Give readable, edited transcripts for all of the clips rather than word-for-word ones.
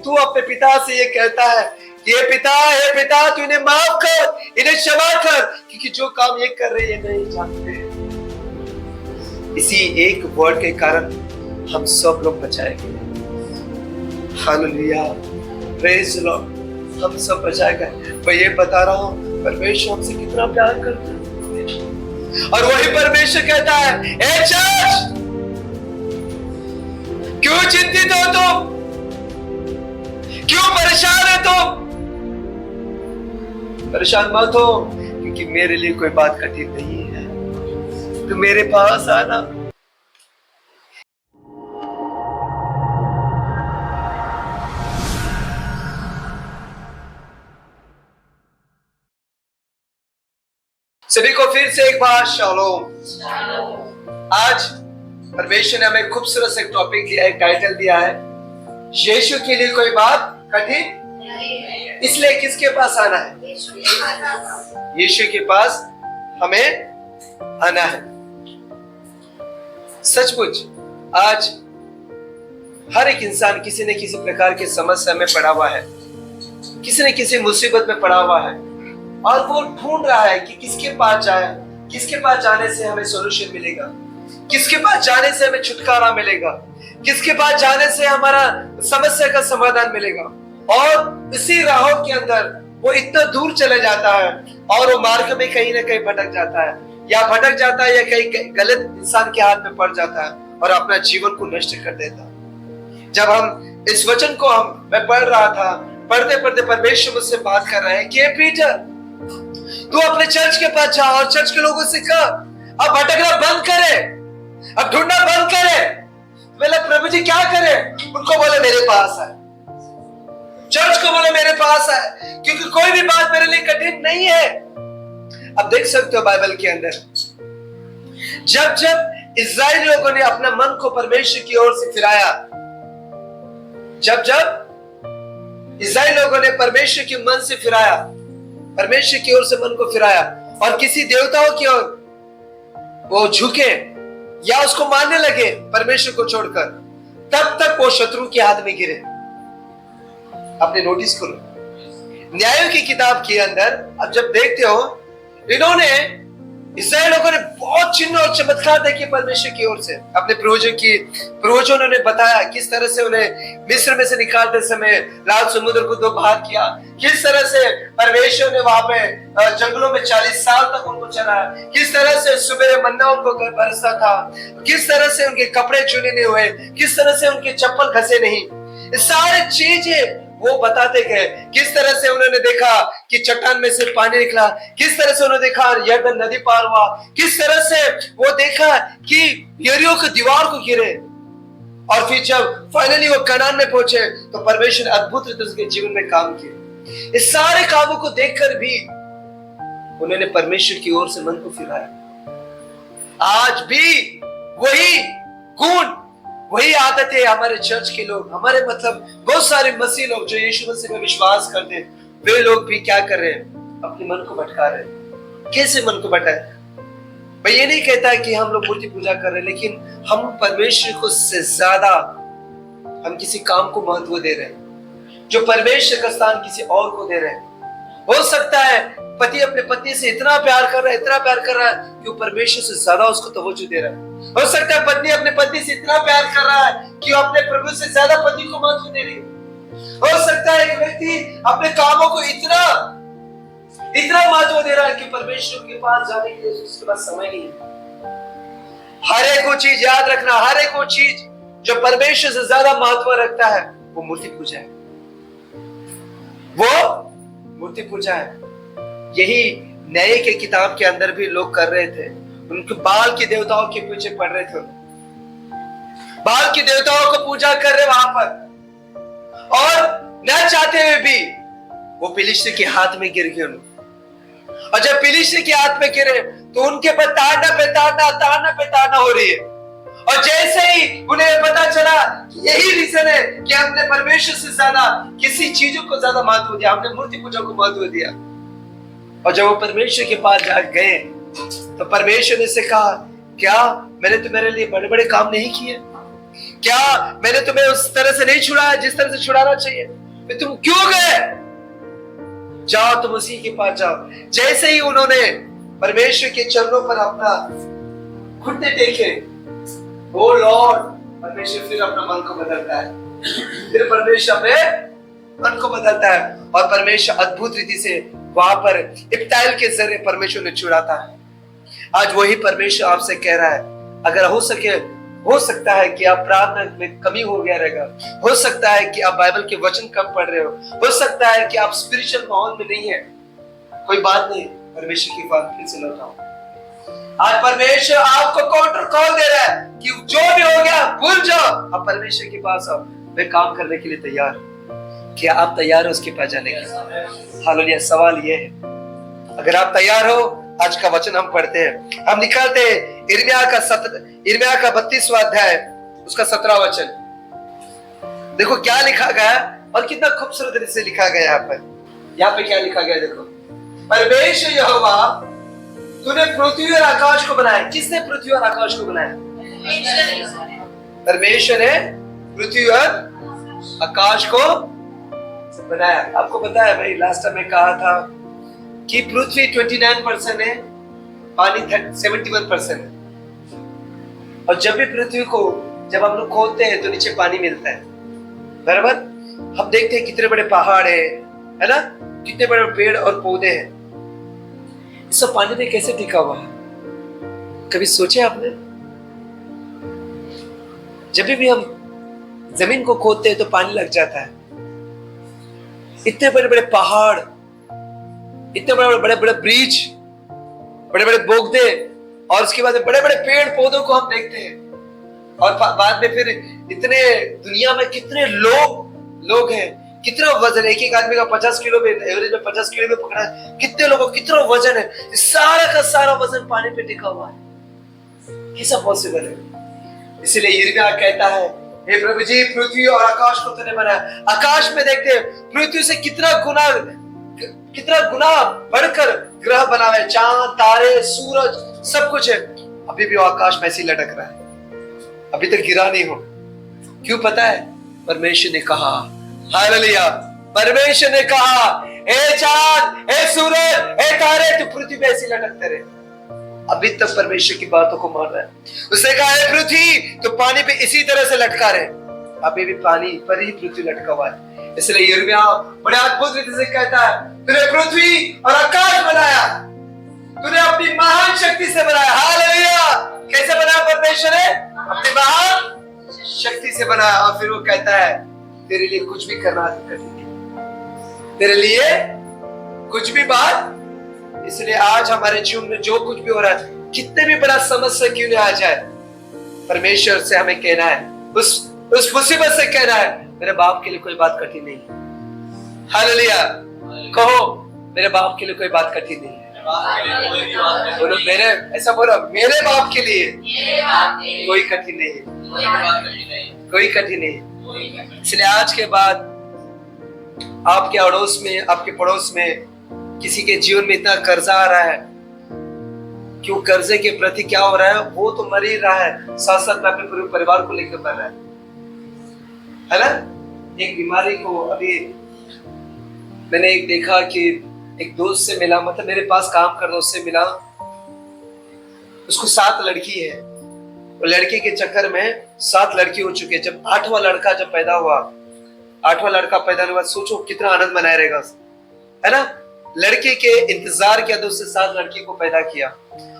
तू अपने पिता से ये कहता है कि हे पिता तू इन्हें माफ कर, इन्हें क्षमा कर, क्योंकि जो काम ये कर रहे हैं नहीं जानते। इसी एक वर्ड के कारण हम सब लोग बचाए गए। हालेलुया, प्रेज द लॉर्ड, हम सब बचाए गए। मैं ये बता रहा हूँ परमेश्वर हमसे कितना प्यार करता है। और वही परमेश्वर कहता है, ए चर्च, क्यों चिंतित हो तुम, क्यों परेशान है तुम? परेशान मत हो, क्योंकि मेरे लिए कोई बात कठिन नहीं है। तो मेरे पास आना। सभी को फिर से एक बार शालोम। आज परमेश्वर ने हमें खूबसूरत से टॉपिक दिया है, टाइटल दिया है, यीशु के लिए कोई बात कठिन नहीं। इसलिए किसके पास आना है? यीशु के पास हमें आना है। सचमुच आज हर एक इंसान किसी न किसी प्रकार की समस्या में पड़ा हुआ है, किसी न किसी मुसीबत में पड़ा हुआ है, और वो ढूंढ रहा है कि किसके पास जाए, किसके पास जाने से हमें सॉल्यूशन मिलेगा, किसके पास जाने से हमें छुटकारा मिलेगा, किसके पास जाने से हमारा समस्या का समाधान मिलेगा। और इसी राहों के अंदर वो इतना दूर चले जाता है और वो मार्ग में कहीं ना कहीं भटक जाता है, या भटक जाता है, या कहीं गलत इंसान के हाथ में पड़ जाता है और अपना जीवन को नष्ट कर देता है। जब हम इस वचन को मैं पढ़ रहा था, पढ़ते पढ़ते परमेश्वर मुझसे बात कर रहे हैं कि पीटर, तू अपने चर्च के पास जा और चर्च के लोगों से कह अब भटकना बंद करे, अब ढूंढना बंद करे। बोले प्रभु जी क्या करे? उनको बोले मेरे पास है, चर्च को बोले मेरे पास है, क्योंकि कोई भी बात मेरे लिए कठिन नहीं है। अब देख सकते हो बाइबल के अंदर जब जब इस्राएली लोगों ने अपना मन को परमेश्वर की ओर से फिराया, जब जब इस्राएली लोगों ने परमेश्वर के मन से फिराया, परमेश्वर की ओर से मन को फिराया और किसी देवताओं की ओर वो झुके या उसको मानने लगे परमेश्वर को छोड़कर, तब तक वो शत्रु के हाथ में गिरे। आपने नोटिस करो न्यायों की किताब के अंदर अब जब देखते हो, इन्होंने इस्राएल लोगों ने बहुत चिन्ह और चमत्कार देखे परमेश्वर की ओर से। अपने पूर्वजों ने बताया किस तरह से उन्हें मिस्र में से निकालते समय लाल समुद्र को दो भाग किया, किस तरह से परमेश्वर ने वहां पे जंगलों में 40 साल तक उनको चलाया, किस तरह से सुबह मन्ना उनको बरसता था, किस तरह से उनके कपड़े चुने नहीं हुए, किस तरह से उनके चप्पल घसे नहीं। सारे चीजें वो बताते गए। किस तरह से उन्होंने देखा कि चट्टान में से पानी निकला, किस तरह से उन्होंने देखा यरदन नदी पार हुआ, किस तरह से वो देखा कि यरीहो की दीवार को गिरे, और फिर जब फाइनली वो कनान में पहुंचे तो परमेश्वर ने अद्भुत रीति से उनके जीवन में काम किए। इस सारे कामों को देखकर भी उन्होंने परमेश्वर की ओर से मन को फिराया। आज भी वही गुण, वही आदत है हमारे चर्च के लोग, हमारे मतलब बहुत सारे मसीह लोग जो यीशु मसीह में विश्वास करते हैं, वे लोग भी क्या कर रहे हैं? अपने मन को भटका रहे हैं। कैसे मन को भटकाए? मैं ये नहीं कहता कि हम लोग मूर्ति पूजा कर रहे हैं, लेकिन हम परमेश्वर को से ज्यादा हम किसी काम को महत्व दे रहे हैं, जो परमेश्वर का स्थान किसी और को दे रहे हैं। हो सकता है पति अपने पत्नी से इतना प्यार कर रहा है, इतना प्यार कर रहा है कि वो परमेश्वर से ज्यादा उसको तवज्जो दे रहा है। हो सकता है पत्नी अपने पति से इतना प्यार कर रहा है कि वो अपने प्रभु से ज्यादा पति को महत्व दे रही है। हो सकता है एक व्यक्ति अपने कामों को इतना महत्व दे रहा है कि परमेश्वर के पास जाने के लिए उसके पास समय नहीं है। हर एक वो चीज याद रखना, हर एक वो चीज जो परमेश्वर से ज्यादा महत्व रखता है वो मूर्ति पूजा है, वो मूर्ति पूजा है। यही न्याय के किताब के अंदर भी लोग कर रहे थे। उनके बाल के देवताओं के पीछे पड़ रहे थे, बाल के देवताओं को पूजा कर रहे वहां पर, और न चाहते हुए भी वो फिलिस्ती के हाथ में गिर गए। और जब फिलिस्ती के हाथ में गिरे तो उनके पर ताड़ना पे ताड़ना हो रही है। और जैसे ही उन्हें पता चला यही रीजन है कि हमने परमेश्वर से ज्यादा किसी चीजों को ज्यादा महत्व दिया, हमने मूर्ति पूजा को महत्व दिया। और जब वो परमेश्वर के पास जा गए तो परमेश्वर ने से कहा, क्या मैंने तुम्हारे लिए बड़े बड़े काम नहीं किए? क्या मैंने तुम्हें उस तरह से नहीं छुड़ाया जिस तरह से छुड़ाना चाहिए? फिर तुम क्यों गए? जाओ, तुम उसी के पास जाओ। जैसे ही उन्होंने परमेश्वर के चरणों पर अपना घुटने टेके, ओ लॉर्ड, परमेश्वर फिर अपना मन को बदलता है। फिर परमेश्वर अपने मन को बदलता है और परमेश्वर अद्भुत रीति से वहां पर इब्ताइल के जरिए परमेश्वर ने छुड़ाता है। आज वही परमेश्वर आपसे कह रहा है, अगर हो सके, हो सकता है कि आप प्रार्थना में कमी हो गया रहेगा, हो सकता है कि आप बाइबल के वचन कम पढ़ रहे हो सकता है कि आप स्पिरिचुअल माहौल में नहीं है, कोई बात नहीं, परमेश्वर की बात फिर से लौटाओ। आज परमेश्वर आपको काउंटर कॉल दे रहा है कि जो भी हो गया भूल जाओ, आप परमेश्वर के पास आओ, मैं काम करने के लिए तैयार हूं। क्या आप तैयार हो उसके पास जाने के? हालेलुया। सवाल ये है, अगर आप तैयार हो, आज का वचन हम पढ़ते हैं, हम निकालते हैं यिर्मयाह का 32वां अध्याय, उसका 17वां वचन। देखो क्या लिखा गया और कितना खूबसूरत से लिखा गया। यहाँ पे क्या लिखा गया देखो, परमेश्वर यहोवा, तूने पृथ्वी और आकाश को बनाया। किसने पृथ्वी और आकाश को बनाया? परमेश्वर ने पृथ्वी और आकाश को बनाया। आपको पता है, भाई लास्ट टाइम मैं कहा था कि पृथ्वी 29% है, पानी 71% है। और जब भी पृथ्वी को जब हम लोग खोदते हैं तो नीचे पानी मिलता है, बराबर। हम देखते हैं कितने बड़े पहाड़ है ना, कितने बड़े पेड़ और पौधे हैं, इस सब पानी में कैसे टिका हुआ है? कभी सोचे आपने? जब भी हम जमीन को खोदते हैं तो पानी लग जाता है। इतने बड़े बड़े पहाड़, इतने बड़े बड़े बड़े ब्रिज, बड़े बड़े बोगदे, और उसके बाद बड़े बड़े पेड़ पौधों को हम देखते हैं। और बाद में फिर इतने दुनिया में कितने लोग हैं, कितना वजन है। एक आदमी का 50 किलो में, एवरेज में 50 किलो में पकड़ा है। कितने लोगों, कितना वजन है, सारा का सारा वजन पानी पे टिका हुआ है। कैसा पॉसिबल है? इसलिए यिर्मयाह कहता है, हे प्रभु जी, पृथ्वी और आकाश को तूने बनाया। आकाश में देखते हैं पृथ्वी से कितना गुना बढ़कर ग्रह बना है, चांद, तारे, सूरज, सब कुछ है। अभी भी वो आकाश में ऐसे ही लटक रहा है, अभी तक गिरा नहीं हो। क्यों पता है? परमेश्वर ने कहा, हालेलुया, परमेश्वर ने कहा, हे चांद, हे सूरज, हे तारे, तू पृथ्वी पे ऐसे लटकते रहे। अभी तक परमेश्वर की बातों को मान रहा है। उसने कहा, हे पृथ्वी, तो पानी पे इसी तरह से लटका रहे। अभी भी पानी पर ही पृथ्वी लटका हुआ है। इसलिए यिर्मयाह बड़े अद्भुत रीति से कहता है, तूने पृथ्वी और आकाश बनाया, तूने अपनी महान शक्ति से बनाया। हालेलुया। कैसे बनाया परमेश्वर ने? अपनी महान शक्ति से बनाया। और फिर वो कहता है, तेरे लिए कुछ भी करना कठिन नहीं, तेरे लिए कुछ भी बात। इसलिए आज हमारे जीवन में जो कुछ भी हो रहा है, कितने भी बड़ा समस्या क्यों नहीं आ जाए, परमेश्वर से हमें कहना है, उस मुसीबत से कहना है, मेरे बाप के लिए कोई बात कठिन नहीं है। हालेलुया। कहो, मेरे बाप के लिए कोई बात कठिन नहीं है। बोलो, मेरे, ऐसा बोलो, मेरे बाप के लिए कोई कठिन नहीं है, कोई कठिन नहीं है। इसलिए आज के बाद आपके अड़ोस में, आपके पड़ोस में किसी के जीवन में इतना कर्जा आ रहा है, क्यों कर्जे के प्रति क्या हो रहा है? वो तो मर ही रहा है, साथ साथ में अपने पूरे परिवार को लेकर मर रहा है ना। एक बीमारी को अभी मैंने एक देखा कि एक दोस्त से मिला, मतलब मेरे पास काम कर रहा, उससे मिला, उसको 7 लड़की है। वो लड़की के चक्कर में 7 लड़की हो चुके। जब 8वां लड़का जब पैदा हुआ, 8वां लड़का पैदा हुआ, सोचो कितना आनंद मनाया रहेगा, है ना। लड़के के इंतजार किया तो उससे 7 लड़की को पैदा किया,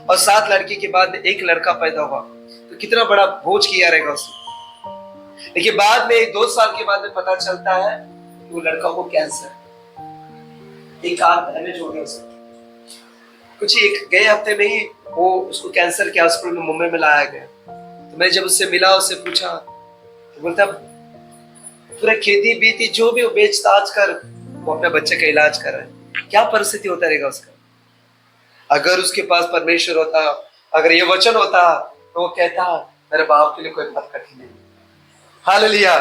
और 7 लड़की के बाद एक लड़का पैदा हुआ, तो कितना बड़ा बोझ किया रहेगा उसने। लेकिन बाद में 2 साल के बाद में पता चलता है कि वो लड़का को कैंसर, एक आंख डैमेज हो गया उसका। कुछ एक गए हफ्ते में ही वो उसको कैंसर के हॉस्पिटल में मुंबई में लाया गया। तो मैं जब उससे मिला, उससे पूछा, तो बोलता पूरा खेती बीती जो भी वो बेच ताज कर वो अपने बच्चे का इलाज कर रहा है। क्या परिस्थिति होता रहेगा उसका? अगर उसके पास परमेश्वर होता, अगर ये वचन होता, तो वो कहता, मेरे बाप के लिए कोई बात कठिन नहीं। हालेलुया।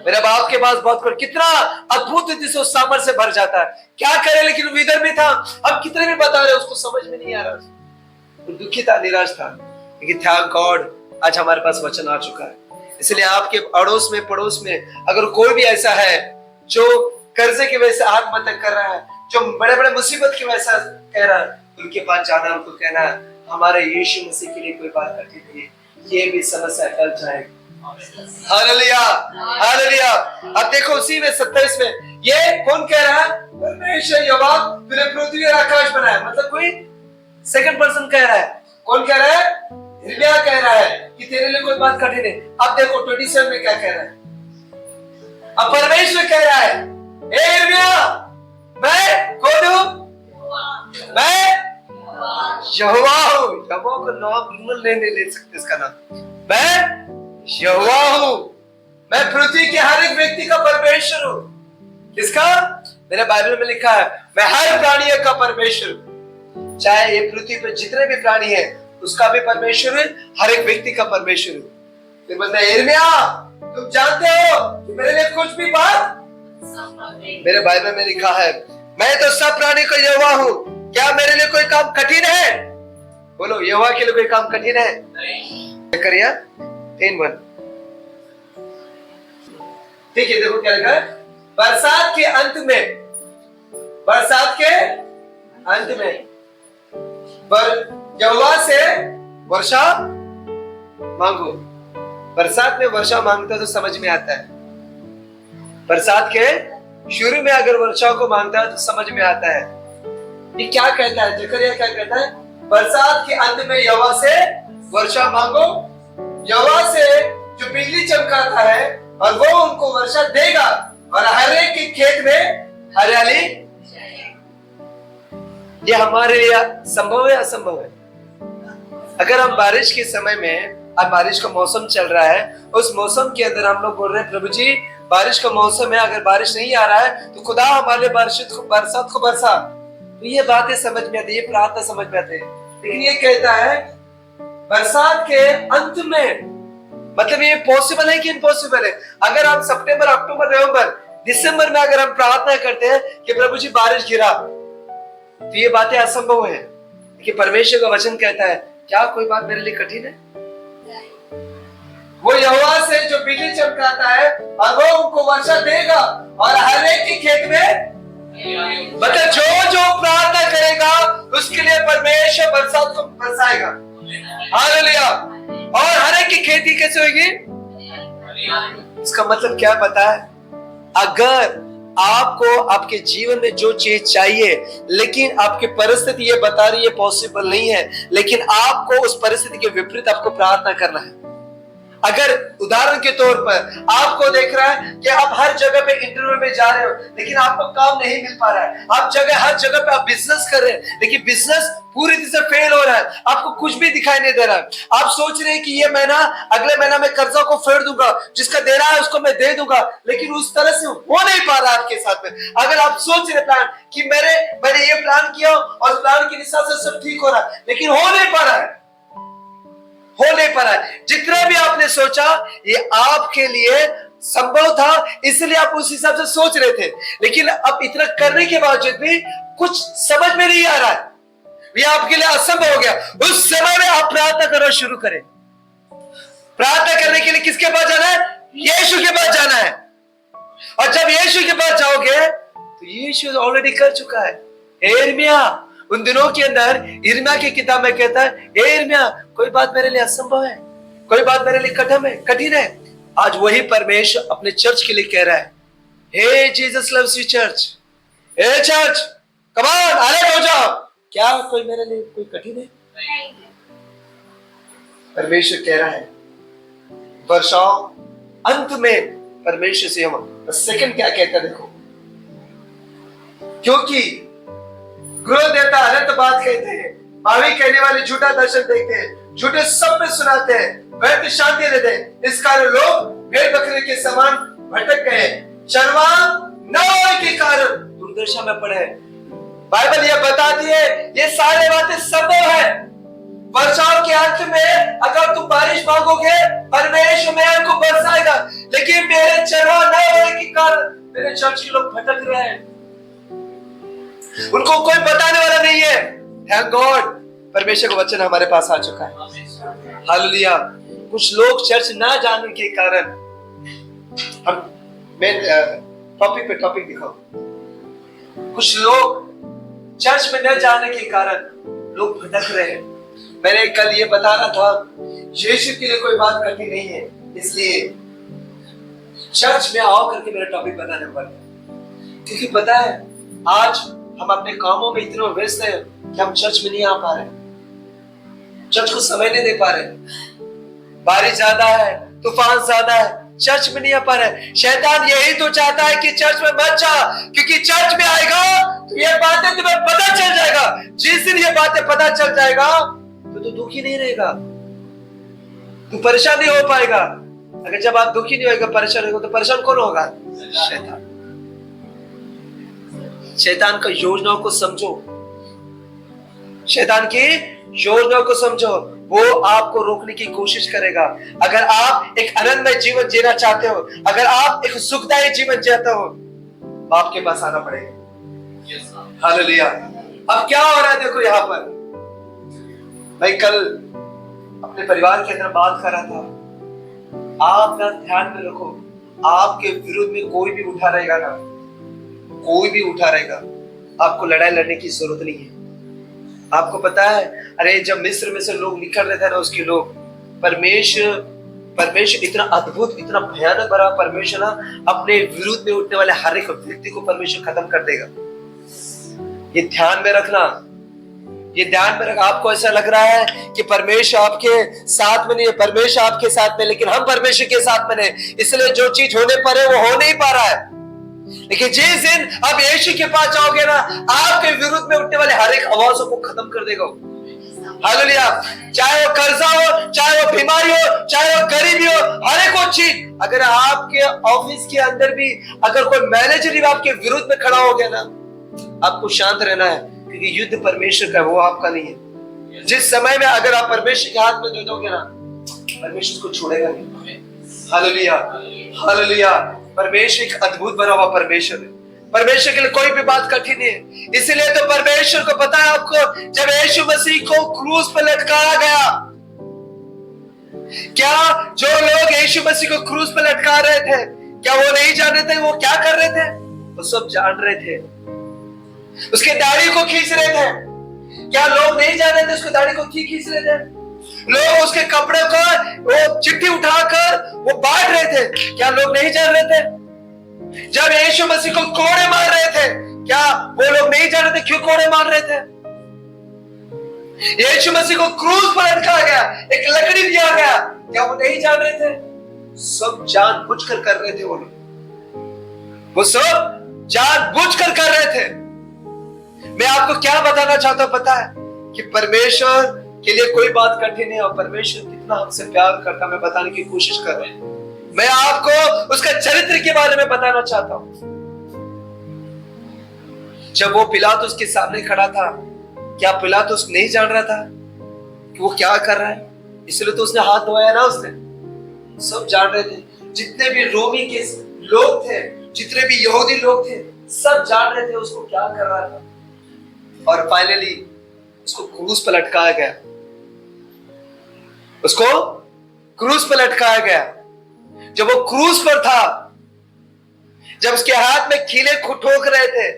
मेरे बाप के पास बहुत कुछ, कितना अद्भुत रीति से उस सामर्थ से भर जाता है। क्या करे, लेकिन विदर में था। अब कितने भी बता रहे, उसको समझ में नहीं आ रहा, वो दुखी था, निराश था। लेकिन थैंक गॉड, आज हमारे पास वचन आ चुका है। इसलिए आपके अड़ोस में पड़ोस में अगर कोई भी ऐसा है जो कर्जे की वजह से आत्महत्या कर रहा है, जो बड़े बड़े मुसीबत की वजह से कह रहा है, उनके पास जाना, उनको कहना हमारे यीशु मसीह के लिए कोई बात कठिन नहीं है, ये भी समस्या टल जाएगी। Hallelujah, hallelujah. अब देखो उसी में 27 में ये कौन कह रहा है? परमेश्वर यहोवा तूने पृथ्वी और आकाश बनाया। मतलब कोई सेकंड पर्सन कह रहा है। कौन कह रहा है? यिर्मयाह कह रहा है कि तेरे लिए कोई बात कठिन है। अब देखो 27 में क्या कह रहा है? अब परमेश्वर कह रहा है, ए यिर्मयाह, मैं कौन हूं? मैं यहोवा हूं। यहोवा को नाम नहीं ले सकते इसका नाम। मैं यहोवा हूं, मैं पृथ्वी के हर एक व्यक्ति का परमेश्वर हूं। किसका? मेरे बाइबल में लिखा है मैं हर प्राणी का परमेश्वर हूं। चाहे ये पृथ्वी पर जितने भी प्राणी हैं उसका भी परमेश्वर है, हर एक व्यक्ति का परमेश्वर हूं। फिर बोलता है यिर्मयाह तुम जानते हो कि मेरे लिए कुछ भी बात, मेरे बाइबल में लिखा है मैं तो सब प्राणी को यहोवा हूं, क्या मेरे लिए कोई काम कठिन है? बोलो यहोवा के लिए कोई काम कठिन है? नहीं। करिए 3:1। ठीक है, देखो क्या लिखा है? बरसात के अंत में, बरसात के अंत में यहोवा से वर्षा मांगो। बरसात में वर्षा मांगता तो समझ में आता है। बरसात के शुरू में अगर वर्षा को मांगता है तो समझ में आता है। ये क्या कहता है? जकरिया क्या कहता है? बरसात के अंत में यहोवा से वर्षा मांगो, यहोवा से जो बिजली चमकाता है और वो उनको वर्षा देगा और हर एक के खेत में हरियाली। ये हमारे लिए संभव है असंभव है? अगर हम बारिश के समय में, अब बारिश का मौसम चल रहा है, उस मौसम के अंदर हम लोग बोल रहे हैं प्रभु जी बारिश का मौसम है, अगर बारिश नहीं आ रहा है तो खुदा हमारे बरसात को बरसा। तो ये बातें समझ में आती है, ये प्रार्थना समझ में आती है। लेकिन ये कहता है बरसात के अंत में, मतलब ये पॉसिबल है कि इम्पॉसिबल है? अगर हम सितंबर, अक्टूबर, नवंबर, दिसंबर में अगर हम प्रार्थना करते हैं कि प्रभु जी बारिश गिरा, तो ये बातें असंभव है। कि परमेश्वर का वचन कहता है क्या कोई बात मेरे लिए कठिन है? वो यहोवा से जो बिजली चमकाता है और वो उनको वर्षा देगा और हर एक के खेत में, मतलब जो जो प्रार्थना करेगा उसके लिए परमेश्वर बरसात को बरसाएगा। हालेलुया। और हर एक की खेती कैसे होगी? इसका मतलब क्या पता है? अगर आपको आपके जीवन में जो चीज चाहिए लेकिन आपकी परिस्थिति ये बता रही है पॉसिबल नहीं है, लेकिन आपको उस परिस्थिति के विपरीत आपको प्रार्थना करना है। अगर उदाहरण के तौर पर आपको देख रहा है कि आप हर जगह पे इंटरव्यू में जा रहे हो लेकिन आपको काम नहीं मिल पा रहा है, आप हर जगह पे आप बिजनेस कर रहे हैं लेकिन बिजनेस पूरी तरह से फेल हो रहा है, आपको कुछ भी दिखाई नहीं दे रहा है, आप सोच रहे हैं कि ये महीना, अगले महीना मैं कर्जा को फेर दूंगा, जिसका दे रहा है उसको मैं दे दूंगा, लेकिन उस तरह से हो नहीं पा रहा है आपके साथ में। अगर आप सोच रहे प्लान कि मैंने ये प्लान किया और प्लान के हिसाब से सब ठीक हो रहा है, लेकिन हो नहीं पा रहा है, हो नहीं पा रहा है। जितना भी आपने सोचा ये आपके लिए संभव था, इसलिए आप उस हिसाब से सोच रहे थे, लेकिन अब इतना करने के बावजूद भी कुछ समझ में नहीं आ रहा है, ये आपके लिए असंभव हो गया। उस समय में आप प्रार्थना करना शुरू करें। प्रार्थना करने के लिए किसके पास जाना है? यीशु के पास जाना है। और जब यीशु के पास जाओगे तो यीशु ऑलरेडी कर चुका है। यिर्मयाह उन दिनों के अंदर यिर्मयाह की किताब में कहता है ए यिर्मयाह कोई बात मेरे लिए असंभव है, कोई बात मेरे लिए कठिन है। आज वही परमेश्वर अपने चर्च के लिए कह रहा है, hey Jesus loves you church, hey church come on alert हो जाओ। क्या कोई मेरे लिए कोई कठिन है? परमेश्वर कह रहा है वर्षाओं अंत में परमेश्वर से हम सेकंड क्या कहता है देखो, क्योंकि क्रोध देता अनंत बात कहते हैं, भावी कहने वाले झूठा दर्शन देखते हैं, झूठे सपने सुनाते हैं, व्यर्थ शांति देते हैं, इस कारण लोग भेड़ बकरे के समान भटक गए, शर्मा न होने के कारण दुर्दशा में पड़े। बाइबल ये बताती है ये सारे बातें संभव है। वर्षाओं के अंत में अगर तुम बारिश मांगोगे परमेश्वर मेरे को बरसाएगा, लेकिन मेरे चरवा न होने के कारण मेरे चर्च के लोग भटक रहे हैं, उनको कोई बताने वाला नहीं है। थैंक गॉड परमेश्वर का वचन हमारे पास आ चुका है। हालेलुया। कुछ लोग चर्च ना जाने के कारण मैं टॉपिक दिखाऊं। कुछ लोग चर्च में न जाने के कारण लोग भटक रहे हैं। मैंने कल ये बता रहा था, यीशु के लिए कोई बात कठिन नहीं है, इसलिए चर्च में आओ करके मेरा टॉपिक बताने वाला है। क्योंकि पता है आज हम अपने कामों में इतने व्यस्त हैं कि हम चर्च में नहीं आ पा रहे, चर्च को समय नहीं दे पा रहे। बारिश ज्यादा है, तूफान ज्यादा है, चर्च में नहीं आ पा रहे। शैतान यही तो चाहता है कि चर्च में मत जा, क्योंकि चर्च में आएगा तो ये बातें तुम्हें पता चल जाएगा। जिस दिन ये बातें पता चल जाएगा तो तू दुखी नहीं रहेगा, तू परेशान नहीं हो पाएगा। अगर जब आप दुखी नहीं होगा, परेशान होगा, तो परेशान कौन होगा? शैतान। शैतान का योजनाओं को समझो, शैतान की योजनाओं को समझो, वो आपको रोकने की कोशिश करेगा। अगर आप एक आनंदमय जीवन जीना चाहते हो, अगर आप एक सुखदायी जीवन जीते हो, बाप के पास आना पड़ेगा। हालेलुया। अब क्या हो रहा है देखो यहाँ पर, मैं कल अपने परिवार के अंदर बात कर रहा था। आप ना ध्यान में रखो, आपके विरुद्ध में कोई भी उठा रहेगा ना, कोई भी उठा रहेगा, आपको लड़ाई लड़ने की जरूरत नहीं है। आपको पता है, अरे जब मिस्र में से लोग निकल रहे थे ना, उसके लोग, परमेश्वर इतना अद्भुत, इतना भयानक बड़ा परमेश्वर ना अपने विरुद्ध में उठने वाले हर एक व्यक्ति को परमेश्वर खत्म कर देगा। ये ध्यान में रखना, ये ध्यान में रख। आपको ऐसा लग रहा है कि परमेश्वर आपके साथ में नहीं है, परमेश्वर आपके साथ में, लेकिन हम परमेश्वर के साथ में नहीं, इसलिए जो चीज होने पर है वो हो नहीं पा रहा है। लेकिन जिस दिन आप यीशु के पास जाओगे ना, आपके विरुद्ध में उठने वाले हर एक आवाजों को खत्म कर देगा। हालेलुया। चाहे वो कर्जा हो, चाहे वो बीमारी हो, चाहे वो गरीबी हो, हर एक वो चीज। अगर आपके ऑफिस के अंदर भी अगर कोई मैनेजर भी आपके विरुद्ध में खड़ा हो गया ना, आपको शांत रहना है, क्योंकि युद्ध परमेश्वर का, वो आपका नहीं है। जिस समय में अगर आप परमेश्वर के हाथ में दे दोगे ना, परमेश्वर उसको छोड़ेगा नहीं। Hallelujah, hallelujah. परमेश्वर एक अद्भुत बना हुआ परमेश्वर है। परमेश्वर के लिए कोई भी बात कठिन है। इसीलिए तो परमेश्वर को पता है, आपको जब यीशु मसीह को क्रूस पर लटकाया गया, क्या जो लोग यीशु मसीह को क्रूस पर लटका रहे थे, क्या वो नहीं जान रहे थे वो क्या कर रहे थे? वो सब जान रहे थे। उसके दाढ़ी को खींच रहे थे, क्या लोग नहीं जान रहे थे? उसके दाढ़ी को खींच रहे थे। लोग उसके कपड़े को वो चिट्ठी उठाकर वो बांट रहे थे, क्या लोग नहीं जान रहे थे? जब यीशु मसीह को कोड़े मार रहे थे, क्या वो लोग नहीं जान रहे थे क्यों कोड़े मार रहे थे? यीशु मसीह को क्रूस पर लटकाया गया, एक लकड़ी दिया गया, क्या वो नहीं जान रहे थे? सब जानबूझकर कर रहे थे। वो सब जानबूझकर कर रहे थे। मैं आपको क्या बताना चाहता हूं पता है, कि परमेश्वर के लिए कोई बात कठिन है, और परमेश्वर कितना हमसे प्यार करता है, मैं बताने की कोशिश कर रहा हूं। मैं आपको उसका चरित्र के बारे में बताना चाहता हूं। जब वो पिलातुस के सामने खड़ा था, क्या पिलातुस नहीं जान रहा था कि वो क्या कर रहा है? इसलिए तो उसने हाथ धोया ना। उसने सब जान रहे थे, जितने भी रोमी के लोग थे, जितने भी यहूदी लोग थे, सब जान रहे थे उसको क्या कर रहा था। और फाइनली उसको क्रूस पर लटकाया गया, उसको क्रूस पर लटकाया गया। जब वो क्रूस पर था, जब उसके हाथ में कीले ठोक रहे थे,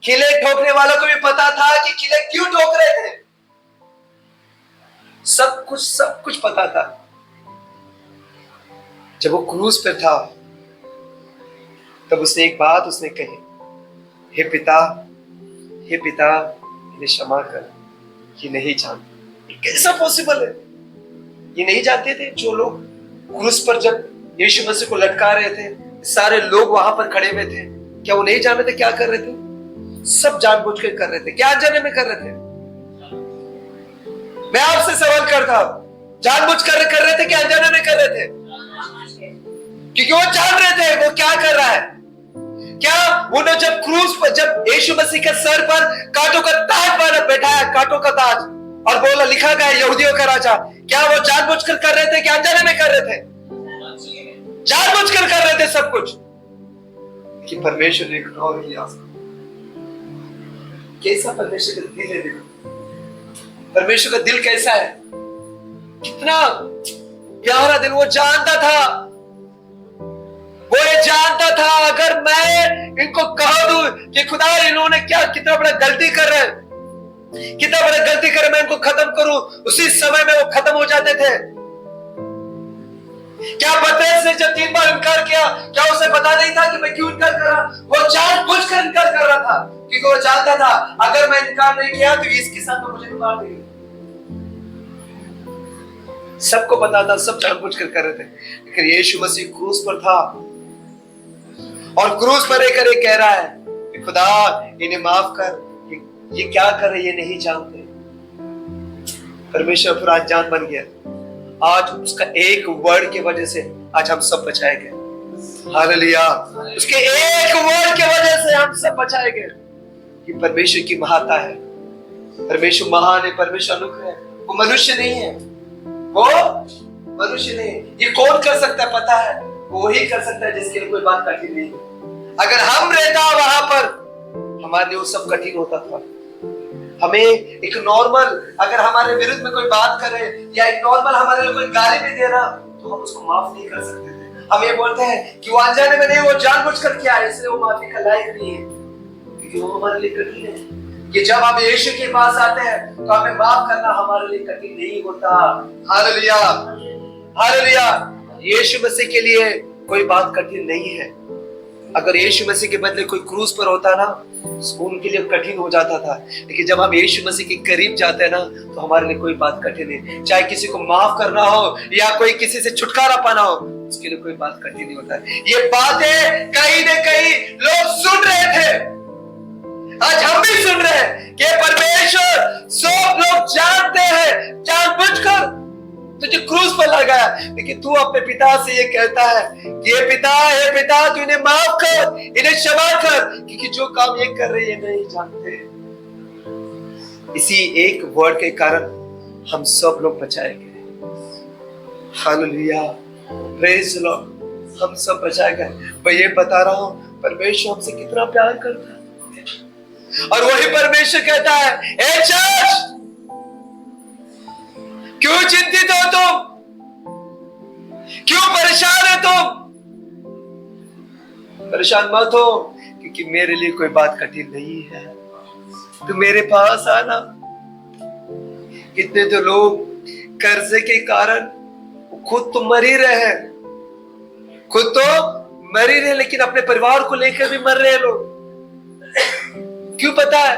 कीले ठोकने वालों को भी पता था कि कीले क्यों ठोक रहे थे, सब कुछ पता था। जब वो क्रूस पर था, तब उसने एक बात उसने कही, हे पिता, इन्हें क्षमा कर, ये नहीं जानते। कैसा पॉसिबल है? ये नहीं जानते थे जो लोग क्रूस पर जब यीशु मसीह को लटका रहे थे, सारे लोग वहां पर खड़े हुए थे, क्या वो नहीं जान रहे थे क्या कर रहे थे? सब जानबूझ कर रहे थे। क्या अनजाने में कर रहे थे? मैं आपसे सवाल करता हूं, जानबूझ कर रहे थे क्या अनजाने में कर रहे थे? क्योंकि वो जान रहे थे वो क्या कर रहा है। क्या उन्होंने जब क्रूस पर, जब यीशु मसीह के सर पर कांटों का ताज बैठाया, कांटों का ताज, और बोला लिखा गया यहूदियों का राजा, क्या वो जानबूझकर कर रहे थे क्या अनजाने में कर रहे थे? जानबूझकर कर रहे थे सब कुछ। कि परमेश्वर ने इग्नोर किया। कैसा परमेश्वर का दिल है? देखो परमेश्वर का दिल कैसा है, कितना 11 दिन वो जानता था, वो ये जानता था अगर मैं इनको कह दूं कि खुदा इन्होंने क्या कितना बड़ा गलती कर रहे हैं, कितना बड़ा गलती कर रहे, मैं इनको खत्म करूं, उसी समय में वो खत्म हो जाते थे। क्या पतरस ने जब 3 बार इनकार किया, क्या उसे पता नहीं था कि मैं क्यों इनकार कर रहा? वो जानबूझकर इनकार कर रहा था, क्योंकि वो जानता था अगर मैं इनकार नहीं किया तो इस किसान को मुझे मार देंगे। सबको पता था, सब जानबूझकर कर रहे थे, लेकिन यीशु मसीह क्रूस पर था और क्रूस पर रहकर ये कह रहा है कि खुदा इन्हें माफ कर, ये क्या कर रहे ये नहीं जानते। परमेश्वर पर आज जान बन गया, आज उसका एक वर्ड की वजह से आज हम सब बचाए गए। हालेलुया, उसके एक वर्ड की वजह से हम सब बचाए गए। ये परमेश्वर की महानता है, परमेश्वर महान है, परमेश्वर अनुग्रह है, वो मनुष्य नहीं है, वो मनुष्य नहीं। ये कौन कर सकता है पता है? वो ही कर सकता है जिसके लिए कोई बात कठिन नहीं। अगर हम रहता वहां पर, हमारे लिए वो सब कठिन होता था। हमें एक नॉर्मल, अगर हमारे विरुद्ध में कोई बात करे या एक नॉर्मल हमारे लिए कोई गाली भी दे रहा, तो हम उसको माफ नहीं कर सकते थे। हम ये बोलते हैं कि वो अनजाने में नहीं, वो जानबूझकर किया है, इसलिए वो माफी का लायक नहीं है, क्योंकि वो हमारे लिए कठिन है। कि जब हम यीशु के पास आते हैं तो हमें माफ करना हमारे लिए कठिन नहीं होता। Hallelujah, hallelujah. यीशु मसीह के लिए कोई बात कठिन नहीं है। अगर यीशु मसीह के बदले कोई क्रूस पर होता ना, उनके लिए कठिन हो जाता था, लेकिन जब हम यीशु मसीह के करीब जाते हैं ना, तो हमारे लिए कोई बात कठिन नहीं। चाहे किसी को माफ करना हो या कोई किसी से छुटकारा पाना हो, उसके लिए कोई बात कठिन नहीं होता है। ये बातें कहीं न कहीं लोग सुन रहे थे, आज हम भी सुन रहे हैं कि परमेश्वर सब लोग जानते हैं, जानबूझकर तुझे क्रूस पर लगाया, लेकिन तू अपने पिता से ये कहता है कि हे पिता तू इन्हें माफ कर, इन्हें क्षमा कर, क्योंकि जो काम ये कर रहे हैं नहीं जानते। इसी एक वर्ड के कारण हम सब लोग बचाए गए। हालेलुया, प्रेज द लॉर्ड, हम सब बचाए गए। मैं ये बता रहा हूं परमेश्वर हमसे कितना प्यार करता है, और वही परमेश्वर कहता है, ए चर्च, क्यों चिंतित हो तुम, क्यों परेशान है तुम? परेशान मत हो, क्योंकि मेरे लिए कोई बात कठिन नहीं है। तू मेरे पास आना। कितने तो लोग कर्जे के कारण खुद तो मर ही रहे हैं, खुद तो मर ही रहे, लेकिन अपने परिवार को लेकर भी मर रहे हैं लोग। क्यों पता है?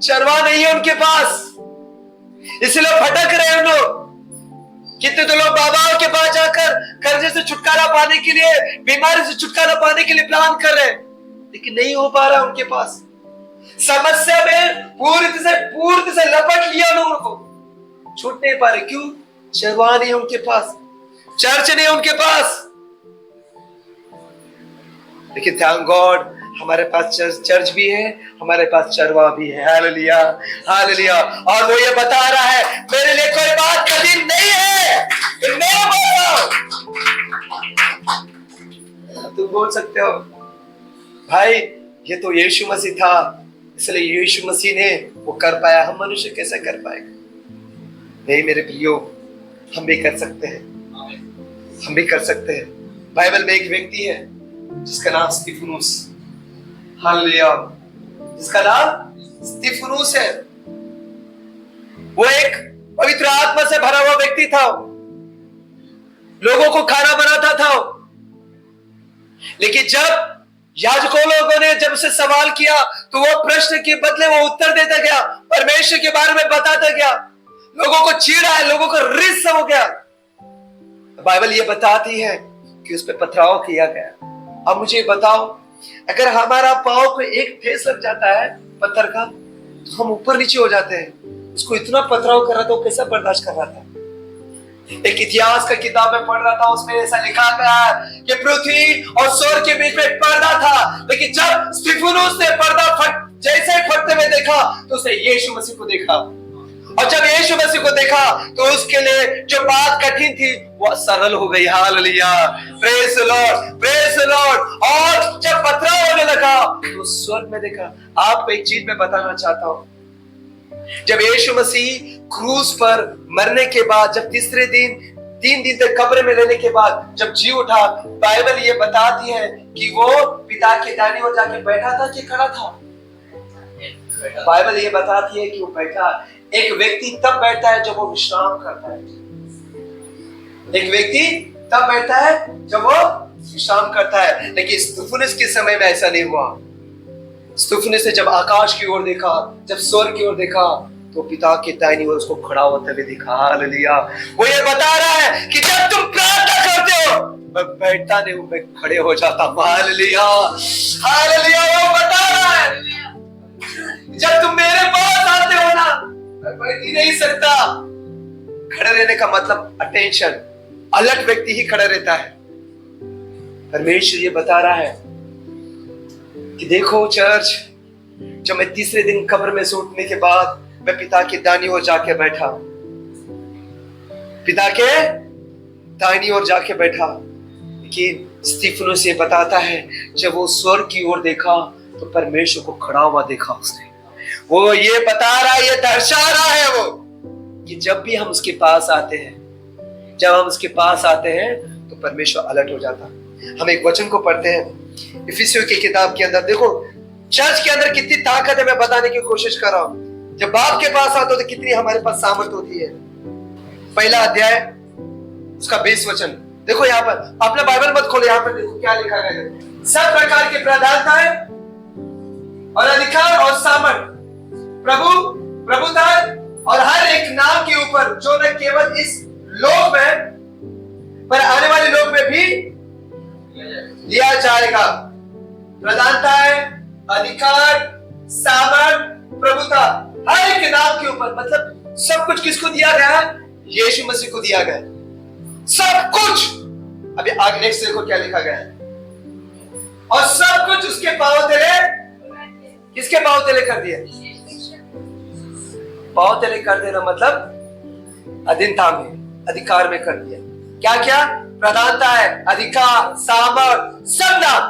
चरवा नहीं है उनके पास, इसलिए भटक रहे हैं लोग। कितने तो लोग बाबाओं के पास जाकर कर्जे से छुटकारा पाने के लिए, बीमारी से छुटकारा पाने के लिए प्लान कर रहे हैं, लेकिन नहीं हो पा रहा उनके पास। समस्या में पूरी से लपट लिया लोगों को, छूट नहीं पा रहे। क्यों? चरवा नहीं उनके पास, चर्च नहीं उनके पास। लेकिन थैंक गॉड हमारे पास चर्च भी है, हमारे पास चरवा भी है। Hallelujah, hallelujah. और वो ये बता रहा है, मेरे लिए कोई बात कठिन नहीं है। मैं बोल, तुम बोल सकते हो भाई ये तो यीशु मसीह था, इसलिए यीशु मसीह ने वो कर पाया, हम मनुष्य कैसे कर पाएंगे? नहीं मेरे प्रियो, हम भी कर सकते हैं, हम भी कर सकते हैं। बाइबल में एक व्यक्ति है जिसका नाम स्तिफनुस, हालेलुया, जिसका नाम स्तिफनुस है। वो एक पवित्र आत्मा से भरा हुआ व्यक्ति था, लोगों को खाना बनाता था। लेकिन जब याजकों लोगों ने जब उसे सवाल किया, तो वो प्रश्न के बदले वो उत्तर देता गया, परमेश्वर के बारे में बताता गया। लोगों को चिढ़ा है, लोगों को रिस हो गया। बाइबल ये बताती है कि उस पर पथराव किया गया। अब मुझे बताओ, अगर हमारा पांव को एक ठेस लग जाता है पत्थर का, तो हम ऊपर नीचे हो जाते हैं। उसको इतना पथराव कर रहा था, वो कैसा बर्दाश्त कर रहा था? एक इतिहास का किताब में पढ़ रहा था, उसमें ऐसा लिखा गया है कि पृथ्वी और स्वर्ग के बीच में एक पर्दा था, लेकिन जब स्तिफनुस ने पर्दा जैसे फटते हुए देखा, तो उसने यीशु मसीह को देखा। और जब यीशु मसीह को देखा, तो उसके लिए जो बात कठिन थी वो सरल हो गई। Hallelujah, praise the Lord, praise the Lord. और जब पथराव होने लगा, तो स्वर्ग में देखा। आपको एक चीज मैं बताना चाहता हूं, जब यीशु मसीह क्रूस पर मरने के बाद जब तीसरे दिन 3 दिन तक कब्र में रहने के बाद जब जी उठा, बाइबल ये बताती है कि वो पिता के दाहिनी ओर जाके बैठा था कि खड़ा था। बाइबल ये बताती है कि वो बैठा। एक व्यक्ति तब बैठता है जब वो विश्राम करता है। एक व्यक्ति तब बैठता है जब वो विश्राम करता है। लेकिन स्तिफनुस के समय में ऐसा नहीं हुआ। स्तिफनुस ने जब आकाश की ओर देखा, जब स्वर्ग की ओर देखा, तो पिता के दाहिनी ओर उसको खड़ा होते हुए देखा। हालेलुया। वो ये बता रहा है कि जब तुम प्रार्थना करते हो, मैं बैठता नहीं हूं, मैं खड़े हो जाता हूं। Hallelujah, hallelujah. वो बता रहा है जब तुम मेरे पास आते हो ना, मैं बैठ ही नहीं सकता। खड़े रहने का मतलब अटेंशन, अलर्ट व्यक्ति ही खड़ा रहता है। परमेश्वर ये बता रहा है कि देखो चर्च, जब मैं तीसरे दिन कब्र में से उठने के बाद मैं पिता के दाहिनी ओर जाके बैठा, पिता के दाहिनी ओर जाके बैठा। लेकिन स्तिफनुस ये बताता है जब वो स्वर्ग की ओर देखा तो परमेश्वर को खड़ा हुआ देखा उसने। वो ये बता रहा है, ये दर्शा रहा है वो कि जब भी हम उसके पास आते हैं, जब हम उसके पास आते हैं तो परमेश्वर अलर्ट हो जाता है। हम एक वचन को पढ़ते हैं इफिसियों की किताब के अंदर। देखो चर्च के अंदर कितनी ताकत है, मैं बताने की कोशिश कर रहा हूं। जब बाप के पास आते हो तो कितनी हमारे पास सामर्थ होती है। पहला अध्याय उसका 20 वचन देखो। यहाँ पर अपना बाइबल मत खोलो, यहाँ पर देखो क्या लिखा गया है। सब प्रकार के प्रधानताएं और अधिकार और सामर्थ, प्रभुता और हर एक नाम के ऊपर, जो न केवल इस लोक में पर आने वाले लोक में भी लिया जाएगा। प्रधानताएं, अधिकार, सामर्थ, प्रभुता, हर एक नाम के ऊपर। मतलब सब कुछ किसको दिया गया है? यीशु मसीह को दिया गया सब कुछ। अभी आगे नेक्स्ट देखो क्या लिखा गया है। और सब कुछ उसके पांव तले, किसके पांव तले कर दिया? पांव तले कर देना मतलब अधीनता में, अधिकार में कर दिया। क्या क्या? प्रधानता है, अधिकार, सामर्थ, सब नाम।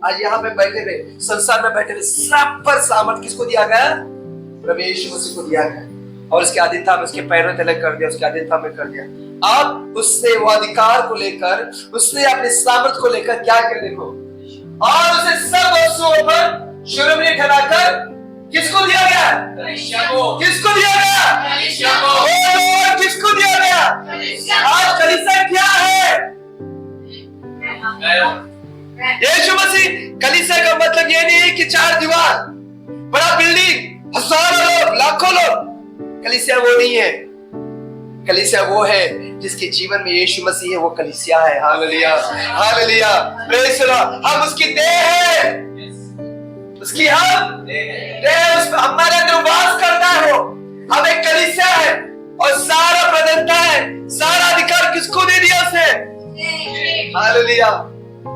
आज यहाँ पे बैठे हुए, संसार में बैठे हुए सब पर सामर्थ किसको दिया गया? प्रभु यीशु मसीह को दिया गया। और उसके अधीनता में, उसके पैरों तले कर दिया, उसके अधीनता में कर दिया। अब उसने वो अधिकार को लेकर, उसने अपने सामर्थ को लेकर क्या कर देखो, और उसे सब वस्तुओं पर शुरूआत ठहराकर किसको दिया गया? किसको दिया गया? किसको दिया गया? आज कलीसिया क्या है? यीशु मसीह। कलीसिया का मतलब ये नहीं है कि 4 दीवार, बड़ा बिल्डिंग, हजारों लोग, लाखों लोग। कलीसिया वो नहीं है। कलीसिया वो है जिसके जीवन में यीशु मसीह है, वो कलीसिया है। Hallelujah, hallelujah, praise the Lord. हम उसकी देह है, उसकी हम देह, उसमें हमारे अंदर वास करता है वो। हम एक कलीसिया है और सारा प्रधानता है, सारा अधिकार किसको दे दिया उसे? हालेलुया।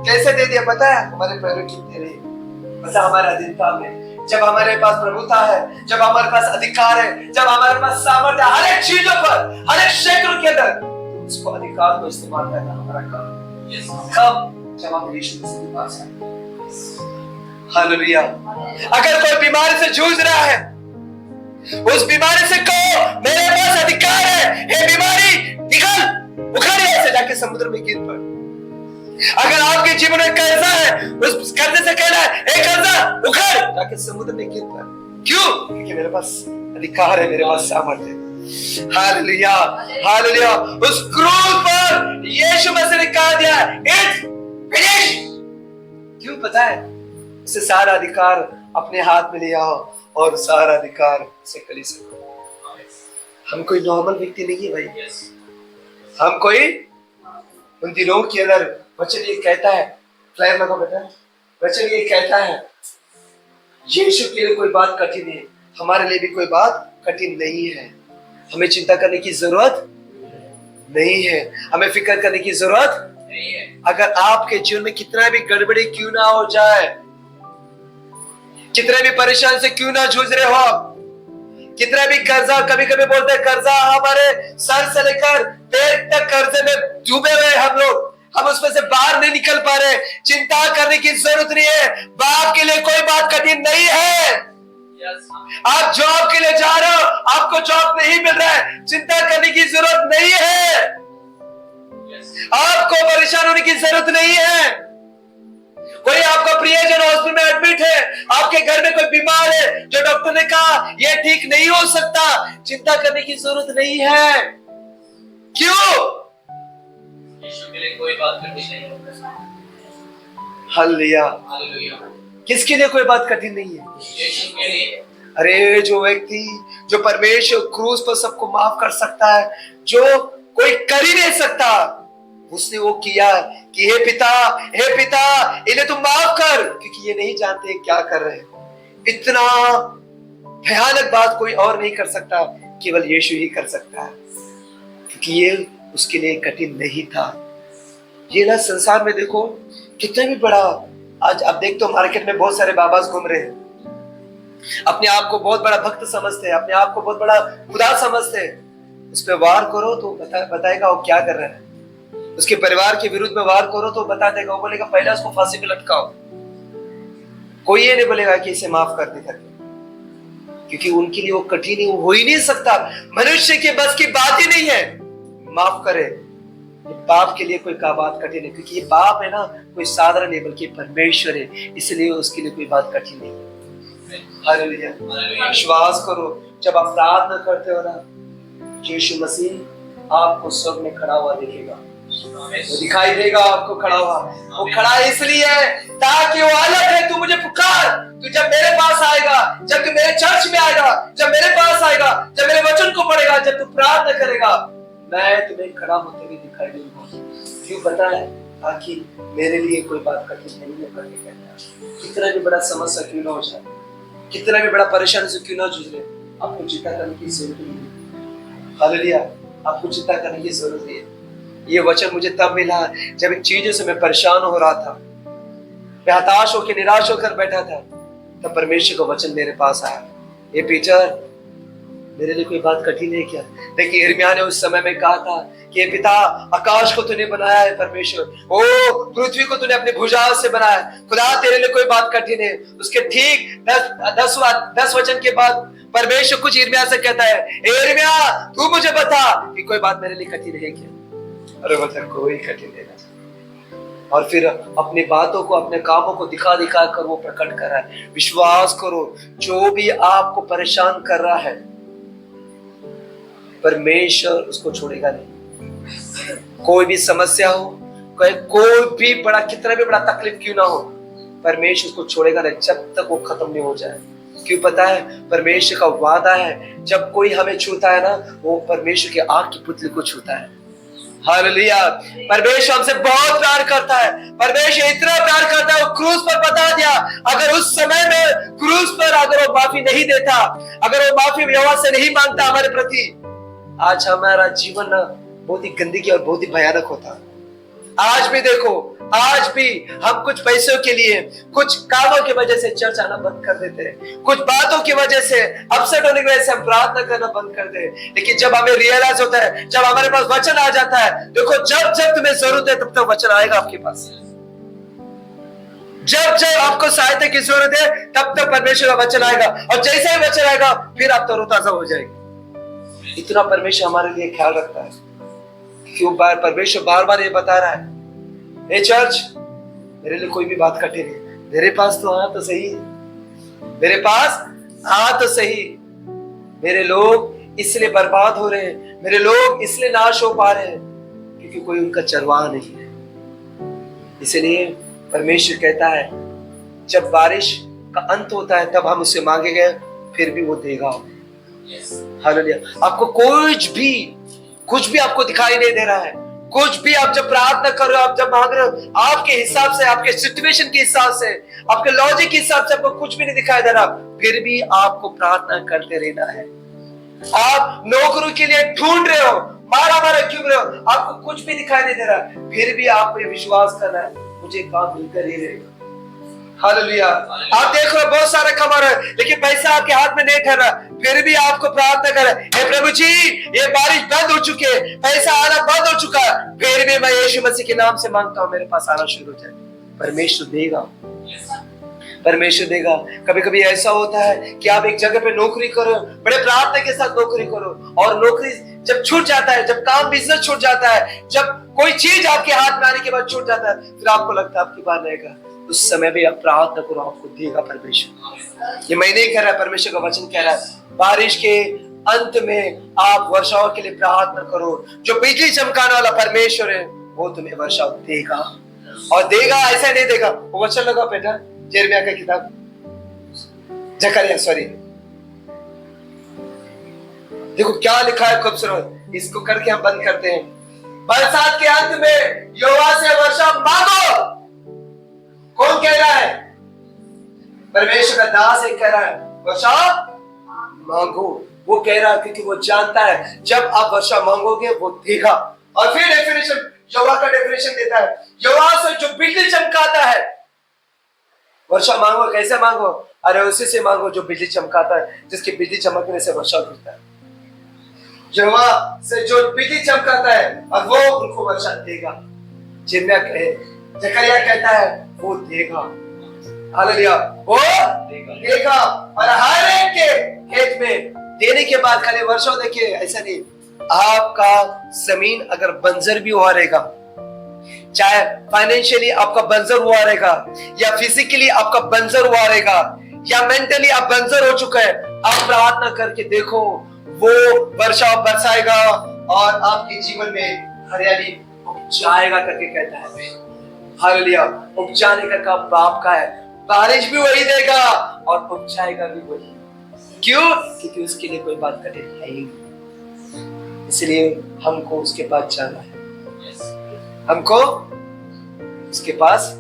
कैसे दे दिया पता है? हमारे पैरों की तेरे, पता हमारे अधीनता में। जब हमारे पास प्रभुता है, जब हमारे पास अधिकार है, जब हमारे पास सामर्थ्य है, हर एक चीजों पर, हर एक क्षेत्र के अंदर, उसको अधिकार को इस्तेमाल करना हमारा काम। कब? जब हम यीशु मसीह के पास आए। हालेलुया। अगर कोई बीमारी से जूझ रहा है, उस बीमारी से कहो मेरे पास अधिकार है, ये बीमारी निकल, उखड़ ऐसे जाके समुद्र में गिर पड़। अगर आपके जीवन में कर्जा है, उस कर्जे से कहना है ए कर्जा उखड़, जाके समुद्र में गिर पड़। क्यों? क्योंकि मेरे पास अधिकार है, मेरे पास सामर्थ्य है। Hallelujah, hallelujah. उस क्रूस पर यीशु मसीह ने कहा दिया इट्स फिनिश। क्यों पता है? उसे सारा अधिकार अपने हाथ में ले आओ और सारा अधिकार से कलीसिया को। हम कोई नॉर्मल व्यक्ति नहीं है भाई। हम कोई उन दिनों के अंदर वचन ये कहता है, फ्लायर लगा बेटा, वचन ये कहता है यीशु के लिए कोई बात कठिन है, हमारे लिए भी कोई बात कठिन नहीं है। हमें चिंता करने की जरूरत नहीं है, हमें फिक्र करने की जरूरत नहीं है। अगर आपके जीवन में कितना भी गड़बड़ी क्यों ना हो जाए, कितने भी परेशान से क्यों ना जूझ रहे हो, कितना भी कर्जा, कभी कभी बोलते हैं कर्जा हमारे सर से लेकर पैर तक कर्जे में डूबे हुए हम लोग, हम उसमें से बाहर नहीं निकल पा रहे। चिंता करने की जरूरत नहीं है, बाप के लिए कोई बात कठिन नहीं है। आप जॉब के लिए जा रहे हो, आपको जॉब नहीं मिल रहा है, चिंता करने की जरूरत नहीं है। आपको परेशान होने की जरूरत नहीं है। कोई आपका प्रियजन हॉस्पिटल में एडमिट है, आपके घर में कोई बीमार है जो डॉक्टर ने कहा यह ठीक नहीं हो सकता, चिंता करने की जरूरत नहीं है। क्यों? यीशु के लिए कोई बात कठिन नहीं है। हालेलुया। हालेलुया। किसके लिए कोई बात कठिन नहीं है? यीशु के लिए। अरे जो व्यक्ति, जो परमेश्वर क्रूस पर सबको माफ कर सकता है, जो कोई कर ही नहीं सकता, उसने वो किया कि हे पिता इन्हें तुम माफ कर, क्योंकि ये नहीं जानते क्या कर रहे हैं। इतना भयानक बात कोई और नहीं कर सकता, केवल यीशु ही कर सकता है, क्योंकि ये उसके लिए कठिन नहीं था। ये ना संसार में देखो कितना भी बड़ा, आज आप देखते हो मार्केट में बहुत सारे बाबास घूम रहे हैं, अपने आप को बहुत बड़ा भक्त समझते हैं, अपने आप को बहुत बड़ा खुदा समझते हैं। उस पर वार करो तो बताएगा वो क्या कर रहा है। उसके परिवार के विरुद्ध में वार करो तो बता देगा, वो बोलेगा पहले उसको फांसी पे लटकाओ। कोई ये नहीं बोलेगा कि इसे माफ कर दे करके, क्योंकि उनके लिए वो कठिन ही हो ही नहीं सकता। मनुष्य के बस की बात ही नहीं है माफ करे। बाप के लिए कोई का बात कठिन है, क्योंकि ये बाप है ना, कोई साधारण नहीं बल्कि परमेश्वर है, इसलिए उसके लिए कोई बात कठिन नहीं है। हालेलुया। विश्वास करो, जब आप प्रार्थना करते हो ना, यीशु मसीह आपको स्वर्ग में खड़ा हुआ दिखेगा, वो दिखाई देगा आपको खड़ा हुआ। वो खड़ा इसलिए है ताकि वो अलग है। तू मुझे पुकार, तू जब मेरे पास आएगा, जब तू मेरे चर्च में आएगा, जब मेरे पास आएगा, जब मेरे वचन को पढ़ेगा, जब तू प्रार्थना करेगा, मैं तुम्हें खड़ा होते हुए दिखाई दूंगा। क्यों पता है? ताकि मेरे लिए कोई बात कठिन नहीं है करके कहना। कितना भी बड़ा समस्या क्यों ना हो जाए, कितना भी बड़ा परेशानी से क्यों ना जूझ रहे, आपको चिंता करने की जरूरत नहीं है। हालेलुया। आपको चिंता करने की जरूरत नहीं है। ये वचन मुझे तब मिला जब इन चीजों से मैं परेशान हो रहा था, मैं हताश होकर निराश होकर बैठा था, तब परमेश्वर का वचन मेरे पास आया, ये पीटर मेरे लिए कोई बात कठिन है क्या? देखिए यिर्मयाह ने उस समय में कहा था कि ये पिता, आकाश को तूने बनाया है परमेश्वर, ओ पृथ्वी को तूने अपने भुजाओं से बनाया, खुदा तेरे लिए कोई बात कठिन है। उसके ठीक 10 वचन के बाद परमेश्वर कुछ यिर्मयाह से कहता है, यिर्मयाह तू मुझे बता कि कोई बात मेरे लिए कठिन है क्या? अरे वचन कोई कठिन नहीं। और फिर अपनी बातों को, अपने कामों को दिखा दिखा कर वो प्रकट कर रहा है। विश्वास करो, जो भी आपको परेशान कर रहा है, परमेश्वर उसको छोड़ेगा नहीं। कोई भी समस्या हो, कोई भी बड़ा, कितना भी बड़ा तकलीफ क्यों ना हो, परमेश्वर उसको छोड़ेगा नहीं जब तक वो खत्म नहीं हो जाए। क्यों पता है? परमेश्वर का वादा है, जब कोई हमें छूता है ना, वो परमेश्वर के आग की पुतली को छूता है। हालेलुया। परमेश्वर हमसे बहुत प्यार करता है। परमेश्वर इतना प्यार करता है, वो क्रूस पर बता दिया। अगर उस समय में क्रूस पर अगर वो माफी नहीं देता, अगर वो माफी व्यवहार से नहीं मांगता हमारे प्रति, आज हमारा जीवन बहुत ही गंदगी और बहुत ही भयानक होता। आज भी देखो, आज भी हम कुछ पैसों के लिए, कुछ कामों की वजह से चर्च आना बंद कर देते हैं, कुछ बातों की वजह से, अपसेट होने की वजह से हम प्रार्थना करना बंद कर दे। लेकिन जब हमें रियलाइज होता है, जब हमारे पास वचन आ जाता है, देखो जब जब तुम्हें जरूरत है तब तक वचन आएगा आपके पास। जब जब आपको सहायता की जरूरत है तब तक परमेश्वर का वचन आएगा, और जैसे ही वचन आएगा फिर आप तरोताजा हो जाएंगे। इतना परमेश्वर हमारे लिए ख्याल रखता है। क्यों परमेश्वर बार बार ये बता रहा है, ए चर्च मेरे लिए कोई भी बात कठिन है, मेरे पास तो आ तो सही, मेरे पास आ तो सही। मेरे लोग इसलिए बर्बाद हो रहे हैं, मेरे लोग इसलिए नाश हो पा रहे हैं क्योंकि कोई उनका चरवाह नहीं है। इसलिए परमेश्वर कहता है जब बारिश का अंत होता है तब हम उससे मांगेंगे, फिर भी वो देगा। हालेलुया। आपको कुछ भी आपको दिखाई नहीं दे रहा है, कुछ भी आप जब प्रार्थना कर रहे हो, आप जब मांग रहे हो, आपके हिसाब से, आपके सिचुएशन के हिसाब से, आपके लॉजिक के हिसाब से आपको कुछ भी नहीं दिखाई दे रहा, फिर भी आपको प्रार्थना करते रहना है। आप नौकरी के लिए ढूंढ रहे हो, मारा क्यों रहे हो, आपको कुछ भी दिखाई नहीं दे रहा, फिर भी आपको ये विश्वास करना है मुझे काम मिलकर ही रहेगा। हालेलुया। आप देख रहे हो बहुत सारा कमा रहे हो, लेकिन पैसा आपके हाथ में नहीं ठहरा, फिर भी आपको प्रार्थना करे, हे प्रभु जी ये बारिश बंद हो चुके, पैसा आना बंद हो चुका, फिर भी मैं यीशु मसीह के नाम से मांगता हूँ मेरे पास आना शुरू हो जाए। परमेश्वर देगा, परमेश्वर देगा। कभी कभी ऐसा होता है कि आप एक जगह पे नौकरी करो, बड़े प्रार्थना के साथ नौकरी करो, और नौकरी जब छूट जाता है, जब काम बिजनेस छूट जाता है, जब कोई चीज आपके हाथ में आने के बाद छूट जाता है, फिर आपको लगता है आपकी बात रहेगा, उस समय भी आप प्रार्थना करो, आपको देगा परमेश्वर। ये मैं नहीं कह रहा, परमेश्वर का वचन कह रहा है। बारिश के अंत में आप वर्षाओं के लिए प्रार्थना करो। जो बिजली चमकाने वाला परमेश्वर है वो तुम्हें वर्षा देगा, और देगा ऐसा नहीं देगा। वो वचन लगा बेटा, यिर्मयाह का किताब, जकरिया, सॉरी, देखो क्या लिखा है खूबसूरत। इसको करके हम बंद करते हैं। बरसात के अंत में यहोवा से वर्षा मांगो। कौन कह रहा है? परमेश्वर का दास एक कह रहा है वर्षा मांगो। वो कह रहा है क्योंकि वो जानता है जब आप वर्षा मांगोगे वो देगा। और फिर डेफिनेशन, यहोवा का डेफिनेशन देता है, यहोवा से जो बिजली चमकाता है। वर्षा मांगो, कैसे मांगो? अरे उसी से मांगो जो बिजली चमकाता है, जिसकी बिजली चमकने से वर्षा गिरता है। यहोवा से जो बिजली चमकाता है और वो उनको वर्षा देगा। यिर्मयाह कहे, जकरिया कहता है वो देगा। हालेलुया, वो देगा। और हर एक के खेत में देने के बाद खाली वर्षा देखिए, ऐसा नहीं। आपका जमीन अगर बंजर भी हुआ रहेगा, चाहे फाइनेंशियली आपका बंजर हुआ रहेगा, या फिजिकली आपका बंजर हुआ रहेगा, या मेंटली आप बंजर हो चुका है, आप प्रार्थना करके देखो, वो वर्षा बरसाएगा और आपके जीवन में हरियाली उपजाएगा करके कहता है। हालेलुया, उपजाने का काम बाप का है। बारिश भी वही देगा और उपजाएगा भी वही। क्यों? क्योंकि उसके लिए कोई बात कठिन है ही नहीं। इसलिए हमको उसके पास जाना है, हमको उसके पास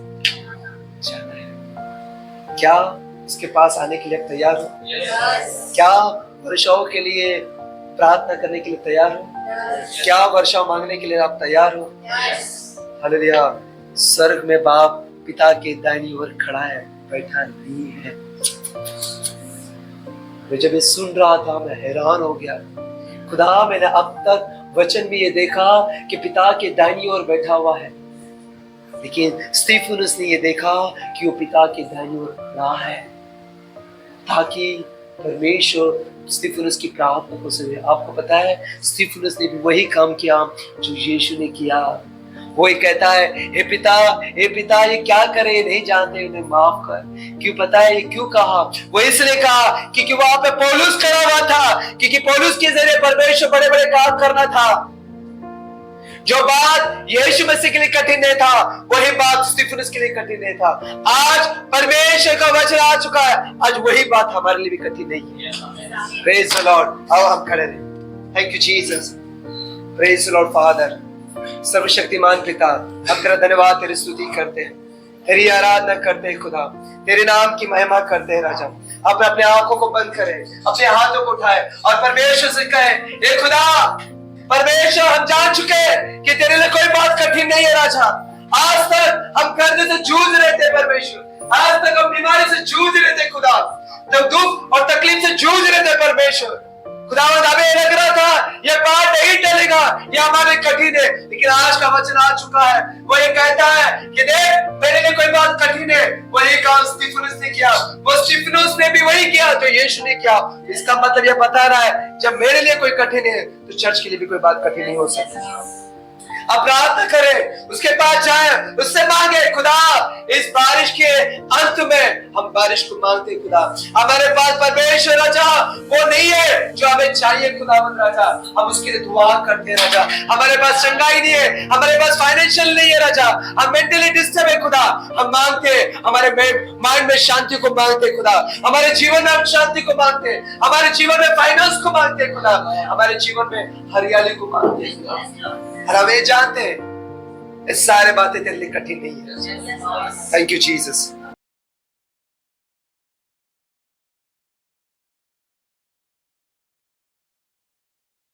जाना है। क्या उसके पास आने के लिए आप तैयार हो? क्या वर्षाओं के लिए प्रार्थना करने के लिए तैयार हो? क्या वर्षा मांगने के लिए आप तैयार हो? हालेलुया। स्वर्ग में बाप पिता के दाहिनी ओर खड़ा है, बैठा नहीं है। मैं जब ये सुन रहा था मैं हैरान हो गया। खुदा, मैंने अब तक वचन में ये देखा कि पिता के दाहिनी ओर बैठा हुआ है, लेकिन स्तिफनुस ने ये देखा कि वो पिता के दाहिनी ओर खड़ा है, ताकि परमेश्वर स्तिफनुस की प्रार्थना को सुने। आपको पता है स्तिफनुस ने भी वही काम किया जो यीशु ने किया। वो कहता है, हे पिता ये क्या करे, नहीं जानते, उन्हें माफ कर। क्यों पता है ये क्यों कहा? वो इसलिए कहा क्योंकि वहां पे पौलुस खड़ा हुआ था, क्योंकि पौलुस के जरिए परमेश्वर बड़े बड़े काम करना था। जो बात यीशु मसीह के लिए कठिन नहीं था, वही बात स्तिफनुस के लिए कठिन नहीं था। आज परमेश्वर का वचन आ चुका है, आज वही बात हमारे लिए भी कठिन नहीं है। Praise the Lord. आओ हम खड़े रहे। Thank you Jesus. Praise the Lord father. सर्वशक्तिमान पिता, हम तेरा धन्यवाद, तेरी स्तुति करते हैं, तेरी आराधना करते हैं खुदा, तेरे नाम की महिमा करते हैं राजा। आप अपने आंखों को बंद करें, अपने हाथों को उठाए और परमेश्वर से कहे, हे खुदा परमेश्वर, हम जान चुके हैं कि तेरे लिए कोई बात कठिन नहीं है राजा। आज तक हम कर्ज से जूझ रहे थे परमेश्वर, आज तक हम बीमारी से जूझ रहे थे खुदा, जब दुख और तकलीफ से जूझ रहे थे परमेश्वर। खुदावंद, हमें लग रहा था ये बात नहीं टलेगा, ये हमारे कठिन है, लेकिन आज का वचन आ चुका है। वो ये कहता है कि देख, मेरे लिए कोई बात कठिन है। वही काम स्तिफनुस ने किया, वो स्तिफनुस ने भी वही किया जो यीशु ने किया। इसका मतलब ये बता रहा है, जब मेरे लिए कोई कठिन है तो चर्च के लिए भी कोई बात कठिन नहीं हो सकती। अब प्रार्थना करें, उसके पास जाए, उससे मांगे, खुदा इस बारिश के अंत में हम बारिश को मांगते खुदा। हमारे पास परमेश्वर राजा वो नहीं है जो हमें चाहिए खुदावंद राजा, हम उसके लिए दुआ करते हैं राजा। हमारे पास चंगाई नहीं है, हमारे पास फाइनेंशियल नहीं है राजा, हम मेंटली डिस्टर्ब है खुदा। हम मांगते, हमारे माइंड में शांति को मांगते खुदा, हमारे जीवन में हम शांति को मांगते, हमारे जीवन में फाइनेंस को मांगते खुदा, हमारे जीवन में हरियाली को मांगते खुदा। और हम ये जानते हैं, ये सारे बातें तेरे लिए कठिन नहीं है। Thank you Jesus.